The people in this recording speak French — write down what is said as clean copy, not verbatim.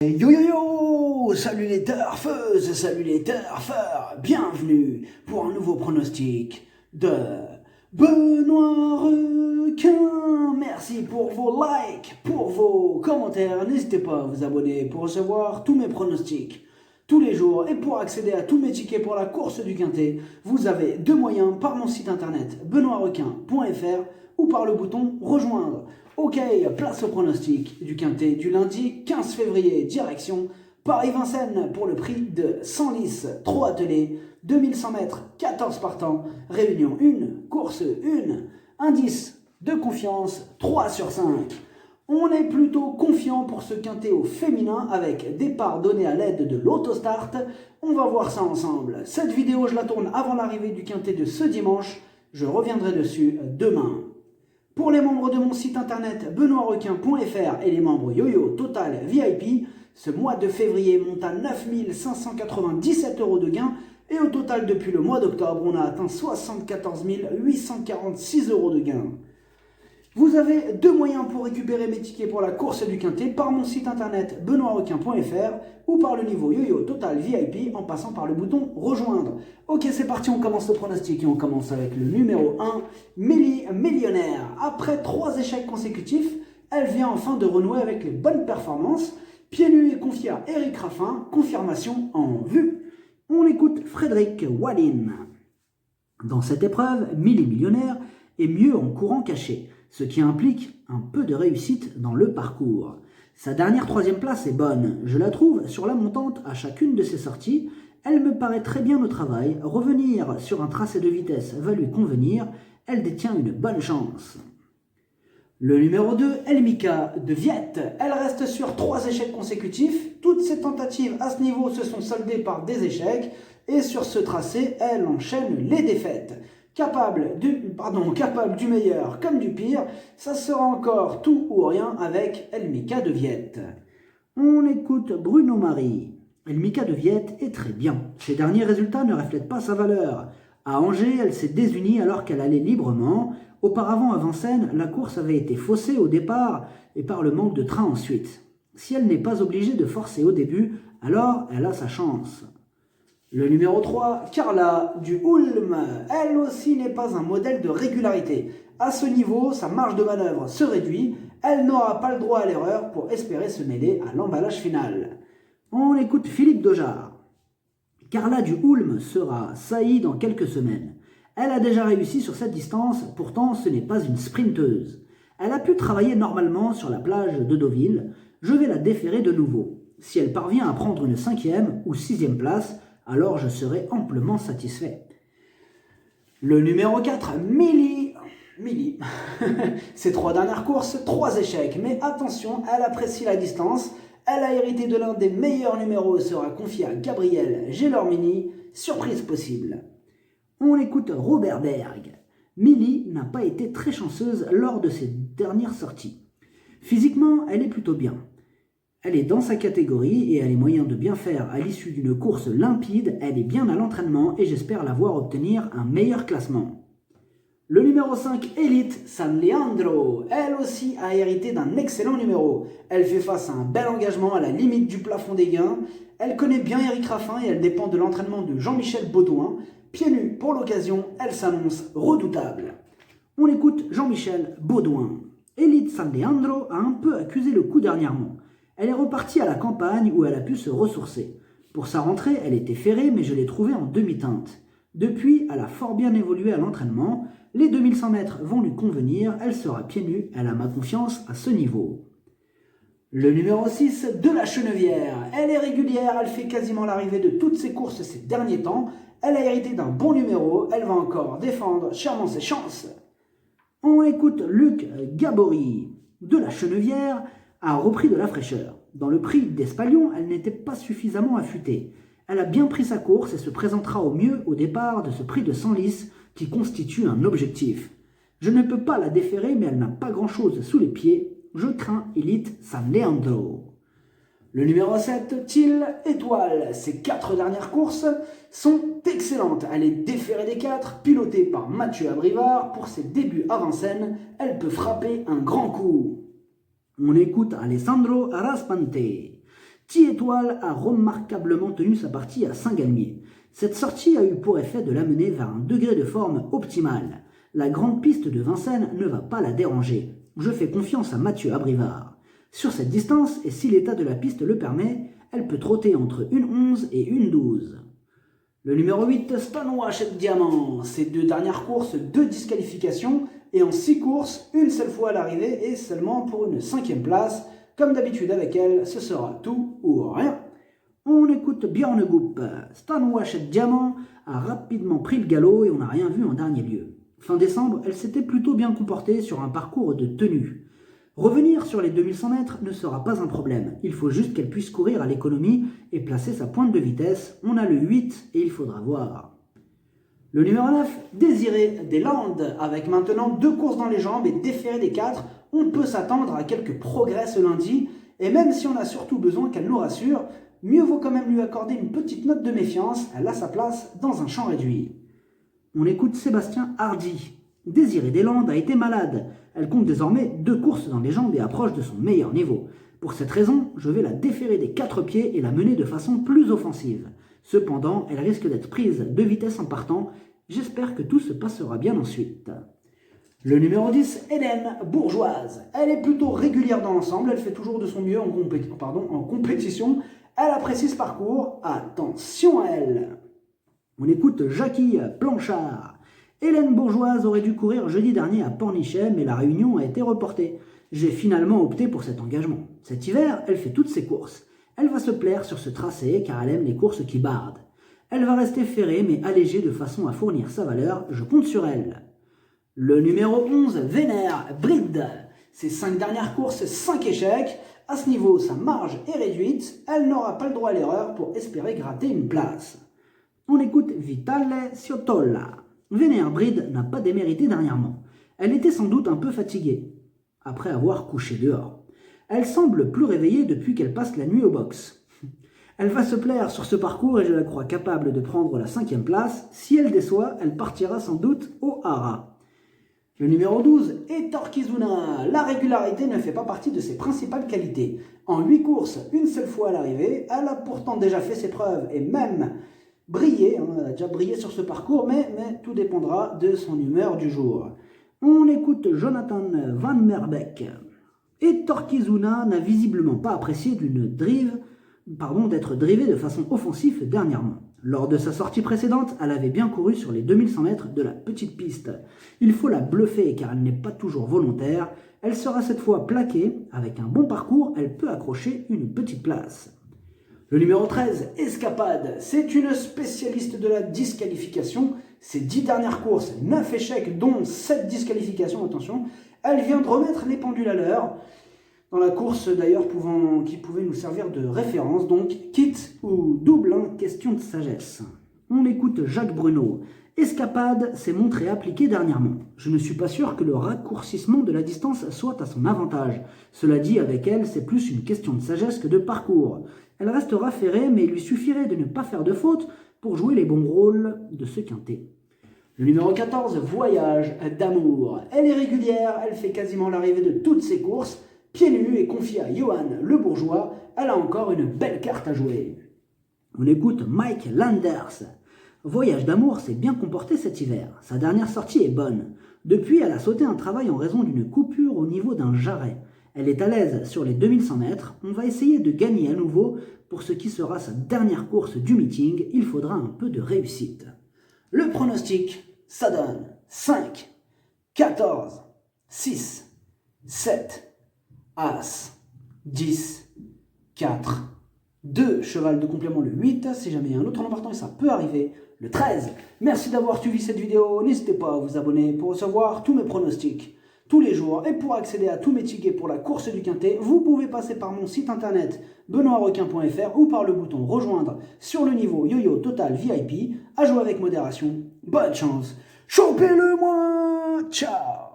Yo yo yo! Salut les turfeuses, salut les turfeurs! Bienvenue pour un nouveau pronostic de Benoît Requin! Merci pour vos likes, pour vos commentaires. N'hésitez pas à vous abonner pour recevoir tous mes pronostics tous les jours. Et pour accéder à tous mes tickets pour la course du Quintet, vous avez deux moyens par mon site internet benoîtrequin.fr ou par le bouton rejoindre. Ok, place au pronostic du Quintet du lundi 15 février, direction Paris-Vincennes pour le prix de 100 lices, 3 attelés, 2100 mètres, 14 partants, réunion 1, course 1, indice de confiance 3 sur 5. On est plutôt confiant pour ce Quintet au féminin avec départ donné à l'aide de l'autostart. On va voir ça ensemble. Cette vidéo, je la tourne avant l'arrivée du Quintet de ce dimanche. Je reviendrai dessus demain. Pour les membres de mon site internet benoîtrequin.fr et les membres YoYo Total VIP, ce mois de février monte à 9 597 € de gains et au total depuis le mois d'octobre, on a atteint 74 846 € de gains. Vous avez deux moyens pour récupérer mes tickets pour la course du Quintet par mon site internet benoîtrequin.fr ou par le niveau YoYo Total VIP en passant par le bouton rejoindre. Ok, c'est parti, on commence le pronostic et on commence avec le numéro 1, Mélie Millionnaire. Après 3 échecs consécutifs, elle vient enfin de renouer avec les bonnes performances. Pieds nus et confiée à Eric Raffin, confirmation en vue. On écoute Frédéric Walin. Dans cette épreuve, Mélie Millionnaire est mieux en courant caché, ce qui implique un peu de réussite dans le parcours. Sa dernière 3e place est bonne, je la trouve sur la montante à chacune de ses sorties, elle me paraît très bien au travail, revenir sur un tracé de vitesse va lui convenir, elle détient une bonne chance. Le numéro 2, Elmika de Viette, elle reste sur 3 échecs consécutifs, toutes ses tentatives à ce niveau se sont soldées par des échecs, et sur ce tracé, elle enchaîne les défaites. Capable du meilleur comme du pire, ça sera encore tout ou rien avec Elmika de Viette. On écoute Bruno Marie. Elmika de Viette est très bien. Ses derniers résultats ne reflètent pas sa valeur. À Angers, elle s'est désunie alors qu'elle allait librement. Auparavant, à Vincennes, la course avait été faussée au départ et par le manque de train ensuite. Si elle n'est pas obligée de forcer au début, alors elle a sa chance. Le numéro 3, Carla du Ulm, elle aussi n'est pas un modèle de régularité. À ce niveau, sa marge de manœuvre se réduit, elle n'aura pas le droit à l'erreur pour espérer se mêler à l'emballage final. On écoute Philippe Dojard. Carla du Ulm sera saillie dans quelques semaines. Elle a déjà réussi sur cette distance, pourtant ce n'est pas une sprinteuse. Elle a pu travailler normalement sur la plage de Deauville, je vais la déférer de nouveau. Si elle parvient à prendre une 5e ou 6e place, alors je serai amplement satisfait. Le numéro 4, Mélie. Ses 3 dernières courses, 3 échecs, mais attention, elle apprécie la distance, elle a hérité de l'un des meilleurs numéros et sera confiée à Gabriel Gelormini, surprise possible. On écoute Robert Berg. Mélie n'a pas été très chanceuse lors de ses dernières sorties. Physiquement, elle est plutôt bien. Elle est dans sa catégorie et a les moyens de bien faire à l'issue d'une course limpide, elle est bien à l'entraînement et j'espère la voir obtenir un meilleur classement. Le numéro 5, Elite San Leandro, elle aussi a hérité d'un excellent numéro. Elle fait face à un bel engagement à la limite du plafond des gains, elle connaît bien Eric Raffin et elle dépend de l'entraînement de Jean-Michel Baudouin. Pieds nus pour l'occasion, elle s'annonce redoutable. On écoute Jean-Michel Baudouin. Elite San Leandro a un peu accusé le coup dernièrement. Elle est repartie à la campagne où elle a pu se ressourcer. Pour sa rentrée, elle était ferrée, mais je l'ai trouvée en demi-teinte. Depuis, elle a fort bien évolué à l'entraînement. Les 2100 mètres vont lui convenir, elle sera pieds nus, elle a ma confiance à ce niveau. Le numéro 6, de la Chenevière. Elle est régulière, elle fait quasiment l'arrivée de toutes ses courses ces derniers temps. Elle a hérité d'un bon numéro, elle va encore défendre chèrement ses chances. On écoute Luc Gabory. De la Chenevière a repris de la fraîcheur. Dans le prix d'Espalion, elle n'était pas suffisamment affûtée. Elle a bien pris sa course et se présentera au mieux au départ de ce prix de 100 lices qui constitue un objectif. Je ne peux pas la déférer, mais elle n'a pas grand-chose sous les pieds. Je crains Elite San Leandro. Le numéro 7, Till Étoile. Ses 4 dernières courses sont excellentes. Elle est déférée des 4, pilotée par Mathieu Abrivard. Pour ses débuts à Vincennes, elle peut frapper un grand coup. On écoute Alessandro Raspante. Étoile a remarquablement tenu sa partie à Saint-Galmier. Cette sortie a eu pour effet de l'amener vers un degré de forme optimal. La grande piste de Vincennes ne va pas la déranger. Je fais confiance à Mathieu Abrivard. Sur cette distance, et si l'état de la piste le permet, elle peut trotter entre 1,11 et 1,12. Le numéro 8, Stonewatch Diamant. Ces 2 dernières courses, 2 disqualifications, et en 6 courses, une seule fois à l'arrivée et seulement pour une 5e place. Comme d'habitude avec elle, ce sera tout ou rien. On écoute Björn Goop. Stonewatch Diamant a rapidement pris le galop et on n'a rien vu en dernier lieu. Fin décembre, elle s'était plutôt bien comportée sur un parcours de tenue. Revenir sur les 2100 mètres ne sera pas un problème. Il faut juste qu'elle puisse courir à l'économie et placer sa pointe de vitesse. On a le 8 et il faudra voir. Le numéro 9, Désiré Deslandes. Avec maintenant 2 courses dans les jambes et déféré des 4, on peut s'attendre à quelques progrès ce lundi. Et même si on a surtout besoin qu'elle nous rassure, mieux vaut quand même lui accorder une petite note de méfiance. Elle a sa place dans un champ réduit. On écoute Sébastien Hardy. Désiré Deslandes a été malade. Elle compte désormais 2 courses dans les jambes et approche de son meilleur niveau. Pour cette raison, je vais la déférer des 4 pieds et la mener de façon plus offensive. Cependant, elle risque d'être prise de vitesse en partant. J'espère que tout se passera bien ensuite. Le numéro 10, Hélène Bourgeoise. Elle est plutôt régulière dans l'ensemble, elle fait toujours de son mieux en compétition. Elle apprécie ce parcours. Attention à elle. On écoute Jackie Planchard. Hélène Bourgeoise aurait dû courir jeudi dernier à Pornichet, mais la réunion a été reportée. J'ai finalement opté pour cet engagement. Cet hiver, elle fait toutes ses courses. Elle va se plaire sur ce tracé car elle aime les courses qui bardent. Elle va rester ferrée mais allégée de façon à fournir sa valeur. Je compte sur elle. Le numéro 11, Vénère Bride. Ses 5 dernières courses, 5 échecs. À ce niveau, sa marge est réduite. Elle n'aura pas le droit à l'erreur pour espérer gratter une place. On écoute Vitale Ciotola. Vénère Bride n'a pas démérité dernièrement. Elle était sans doute un peu fatiguée, après avoir couché dehors. Elle semble plus réveillée depuis qu'elle passe la nuit au box. Elle va se plaire sur ce parcours et je la crois capable de prendre la 5e place. Si elle déçoit, elle partira sans doute au Hara. Le numéro 12 est Torquizuna. La régularité ne fait pas partie de ses principales qualités. En 8 courses, une seule fois à l'arrivée, elle a pourtant déjà fait ses preuves et même brillé, elle a déjà brillé sur ce parcours, mais tout dépendra de son humeur du jour. On écoute Jonathan Van Merbeek. Et Torquizuna n'a visiblement pas apprécié d'être drivée de façon offensive dernièrement. Lors de sa sortie précédente, elle avait bien couru sur les 2100 mètres de la petite piste. Il faut la bluffer car elle n'est pas toujours volontaire. Elle sera cette fois plaquée. Avec un bon parcours, elle peut accrocher une petite place. Le numéro 13, Escapade. C'est une spécialiste de la disqualification. Ses 10 dernières courses, 9 échecs dont 7 disqualifications, attention. Elle vient de remettre les pendules à l'heure. Dans la course d'ailleurs qui pouvait nous servir de référence, donc kit ou double, question de sagesse. On écoute Jacques Bruno. Escapade s'est montré appliquée dernièrement. Je ne suis pas sûr que le raccourcissement de la distance soit à son avantage. Cela dit, avec elle, c'est plus une question de sagesse que de parcours. Elle restera ferrée, mais il lui suffirait de ne pas faire de faute pour jouer les bons rôles de ce quintet. Le numéro 14, Voyage d'amour. Elle est régulière, elle fait quasiment l'arrivée de toutes ses courses. Pieds nus et confiée à Johan Le Bourgeois, elle a encore une belle carte à jouer. On écoute Mike Landers. Voyage d'amour s'est bien comporté cet hiver. Sa dernière sortie est bonne. Depuis, elle a sauté un travail en raison d'une coupure au niveau d'un jarret. Elle est à l'aise sur les 2100 mètres. On va essayer de gagner à nouveau. Pour ce qui sera sa dernière course du meeting, il faudra un peu de réussite. Le pronostic, ça donne 5, 14, 6, 7, As, 10, 4, 2, cheval de complément le 8, si jamais il y a un autre nombre partant et ça peut arriver, le 13. Merci d'avoir suivi cette vidéo, n'hésitez pas à vous abonner pour recevoir tous mes pronostics tous les jours et pour accéder à tous mes tickets pour la course du Quintet, vous pouvez passer par mon site internet benoîtrequin.fr ou par le bouton rejoindre sur le niveau YoYo Total VIP, à jouer avec modération. Bonne chance, chopez-le moi, ciao.